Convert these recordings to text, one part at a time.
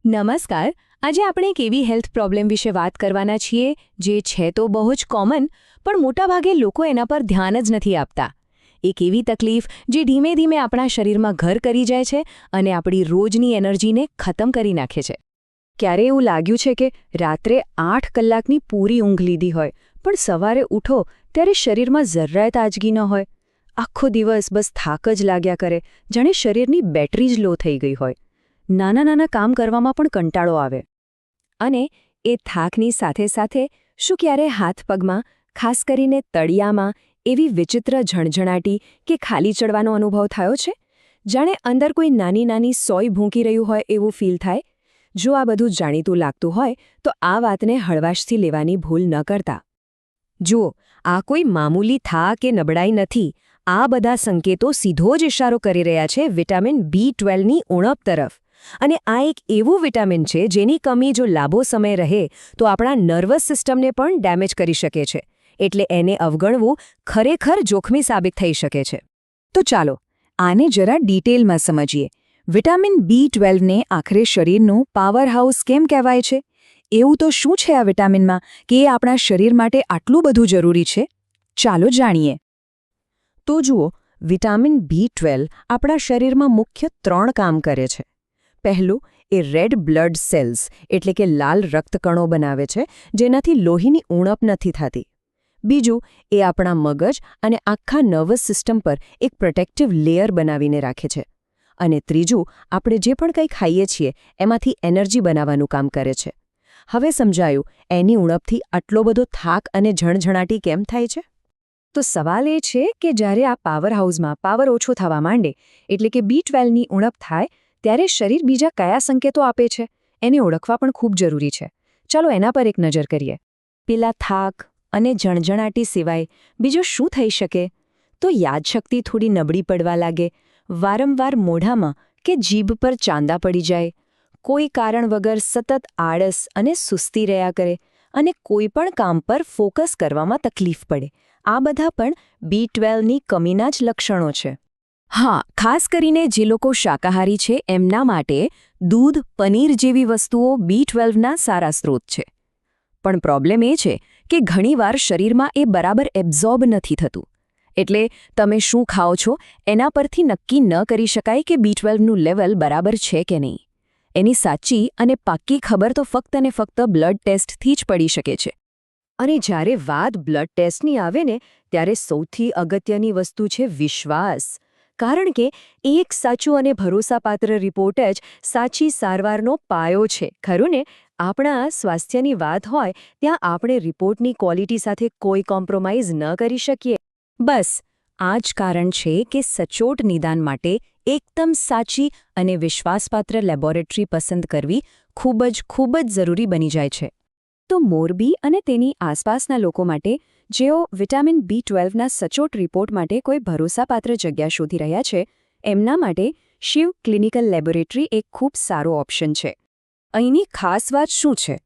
નમસ્કાર. આજે આપણે એક એવી હેલ્થ પ્રોબ્લેમ વિશે વાત કરવાના છીએ જે છે તો બહુ જ કોમન, પણ મોટાભાગે લોકો એના પર ધ્યાન જ નથી આપતા. એક એવી તકલીફ જે ધીમે ધીમે આપણા શરીરમાં ઘર કરી જાય છે અને આપણી રોજની એનર્જીને ખતમ કરી નાખે છે. ક્યારે એવું લાગ્યું છે કે રાત્રે 8 કલાકની પૂરી ઊંઘ લીધી હોય, પણ સવારે ઉઠો ત્યારે શરીરમાં જરાય તાજગી ન હોય? આખો દિવસ બસ થાક જ લાગ્યા કરે, જાણે શરીરની બેટરી જ લો થઈ ગઈ હોય. નાના નાના કામ કરવામાં પણ કંટાળો આવે. અને એ થાકની સાથે સાથે શું ક્યારે હાથ પગમાં, ખાસ કરીને તળિયામાં, એવી વિચિત્ર ઝણઝણાટી કે ખાલી ચડવાનો અનુભવ થયો છે? જાણે અંદર કોઈ નાની નાની સોય ભૂંકી રહ્યું હોય એવું ફીલ થાય. જો આ બધું જાણીતું લાગતું હોય તો આ વાતને હળવાશથી લેવાની ભૂલ ન કરતા. જુઓ, આ કોઈ મામૂલી થાક કે નબળાઈ નથી. આ બધા સંકેતો સીધો જ ઇશારો કરી રહ્યા છે વિટામિન B12ની ઉણપ તરફ. અને આ એક એવું વિટામિન છે જેની કમી જો લાંબો સમય રહે તો આપણા નર્વસ સિસ્ટમને પણ ડેમેજ કરી શકે છે. એટલે એને અવગણવું ખરેખર જોખમી સાબિત થઈ શકે છે. તો ચાલો આને જરા ડિટેલમાં સમજીએ. વિટામિન B12ને આખરે શરીરનું પાવરહાઉસ કેમ કહેવાય છે? એવું તો શું છે આ વિટામિનમાં કે એ આપણા શરીર માટે આટલું બધું જરૂરી છે? ચાલો જાણીએ. તો જુઓ, વિટામિન B12 આપણા શરીરમાં મુખ્ય 3 કામ કરે છે. પહેલું, એ રેડ બ્લડ સેલ્સ એટલે કે લાલ રક્તકણો બનાવે છે, જેનાથી લોહીની ઉણપ નથી થતી. બીજું, એ આપણા મગજ અને આખા નર્વસ સિસ્ટમ પર એક પ્રોટેક્ટિવ લેયર બનાવીને રાખે છે. અને ત્રીજું, આપણે જે પણ કંઈ ખાઈએ છીએ એમાંથી એનર્જી બનાવવાનું કામ કરે છે. હવે સમજાયું એની ઉણપથી આટલો બધો થાક અને ઝણઝણાટી કેમ થાય છે? તો સવાલ એ છે કે જ્યારે આ પાવરહાઉસમાં પાવર ઓછો થવા માંડે, એટલે કે B12ની ઉણપ થાય, ત્યારે શરીર બીજા કયા સંકેતો આપે છે એને ઓળખવા પણ ખૂબ જરૂરી છે. ચાલો એના પર એક નજર કરીએ. પેલા થાક અને ઝણઝણાટી સિવાય બીજું શું થઈ શકે? તો યાદશક્તિ થોડી નબળી પડવા લાગે, વારંવાર મોઢામાં કે જીભ પર ચાંદા પડી જાય, કોઈ કારણ વગર સતત આળસ અને સુસ્તી રહ્યા કરે, અને કોઈ પણ કામ પર ફોકસ કરવામાં તકલીફ પડે. આ બધા પણ B12ની કમીના જ લક્ષણો છે. હા, ખાસ કરીને જે લોકો શાકાહારી છે એમના માટે દૂધ, પનીર જેવી વસ્તુઓ B12ના સારા સ્ત્રોત છે. પણ પ્રોબ્લેમ એ છે કે ઘણીવાર શરીરમાં એ બરાબર એબ્ઝોર્બ નથી થતું. એટલે તમે શું ખાઓ છો એના પરથી નક્કી ન કરી શકાય કે B12નું લેવલ બરાબર છે કે નહીં. એની સાચી અને પાક્કી ખબર તો ફક્ત ને ફક્ત બ્લડ ટેસ્ટથી જ પડી શકે છે. અને જ્યારે વાત બ્લડ ટેસ્ટની આવે ને, ત્યારે સૌથી અગત્યની વસ્તુ છે વિશ્વાસ. કારણ કે એક સાચું અને ભરોસાપાત્ર રિપોર્ટ જ સાચી સારવારનો પાયો છે, ખરું ને? આપણા સ્વાસ્થ્યની વાત હોય ત્યાં આપણે રિપોર્ટની ક્વોલિટી સાથે કોઈ કોમ્પ્રોમાઇઝ ન કરી શકીએ. બસ આ જ કારણ છે કે સચોટ નિદાન માટે એકદમ સાચી અને વિશ્વાસપાત્ર લેબોરેટરી પસંદ કરવી ખૂબ જ જરૂરી બની જાય છે. તો મોરબી અને તેની આસપાસના લોકો માટે જેઓ વિટામિન B12ના સચોટ રિપોર્ટ માટે કોઈ ભરોસાપાત્ર જગ્યા શોધી રહ્યા છે, એમના માટે શિવ ક્લિનિકલ લેબોરેટરી એક ખૂબ સારો ઓપ્શન છે. અહીંની ખાસ વાત શું છે?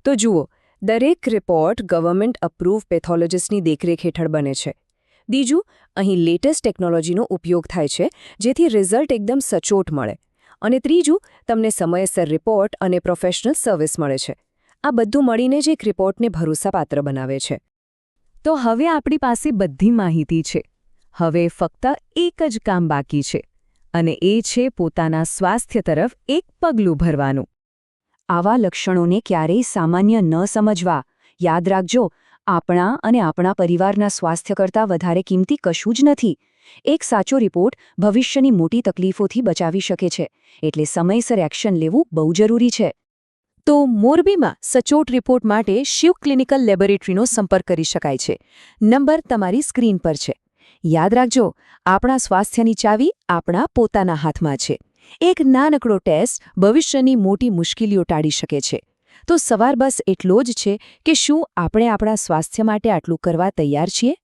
તો જુઓ, દરેક રિપોર્ટ ગવર્મેન્ટ અપ્રૂવ પેથોલોજિસ્ટની દેખરેખ હેઠળ બને છે. બીજું, અહીં લેટેસ્ટ ટેકનોલોજીનો ઉપયોગ થાય છે, જેથી રિઝલ્ટ એકદમ સચોટ મળે. અને ત્રીજું, તમને સમયસર રિપોર્ટ અને પ્રોફેશનલ સર્વિસ મળે છે. આ બધું મળીને જ એક રિપોર્ટને ભરોસાપાત્ર બનાવે છે. તો હવે આપણી પાસે બધી માહિતી છે. હવે ફક્ત એક જ કામ બાકી છે, અને એ છે પોતાના સ્વાસ્થ્ય તરફ એક પગલું ભરવાનું. આવા લક્ષણોને ક્યારેય સામાન્ય ન સમજવા. યાદ રાખજો, આપણા અને આપણા પરિવારના સ્વાસ્થ્ય કરતાં વધારે કિંમતી કશું જ નથી. એક સાચો રિપોર્ટ ભવિષ્યની મોટી તકલીફોથી બચાવી શકે છે. એટલે સમયસર એક્શન લેવું બહુ જરૂરી છે. તો મોરબીમાં સચોટ રિપોર્ટ માટે શિવ ક્લિનિકલ લેબોરેટરીનો સંપર્ક કરી શકાય છે. નંબર તમારી સ્ક્રીન પર છે. યાદ રાખજો, આપણા સ્વાસ્થ્યની ચાવી આપણા પોતાના હાથમાં છે. એક નાનકડો ટેસ્ટ ભવિષ્યની મોટી મુશ્કેલીઓ ટાળી શકે છે. તો સવાલ બસ એટલો જ છે કે શું આપણે આપણા સ્વાસ્થ્ય માટે આટલું કરવા તૈયાર છીએ?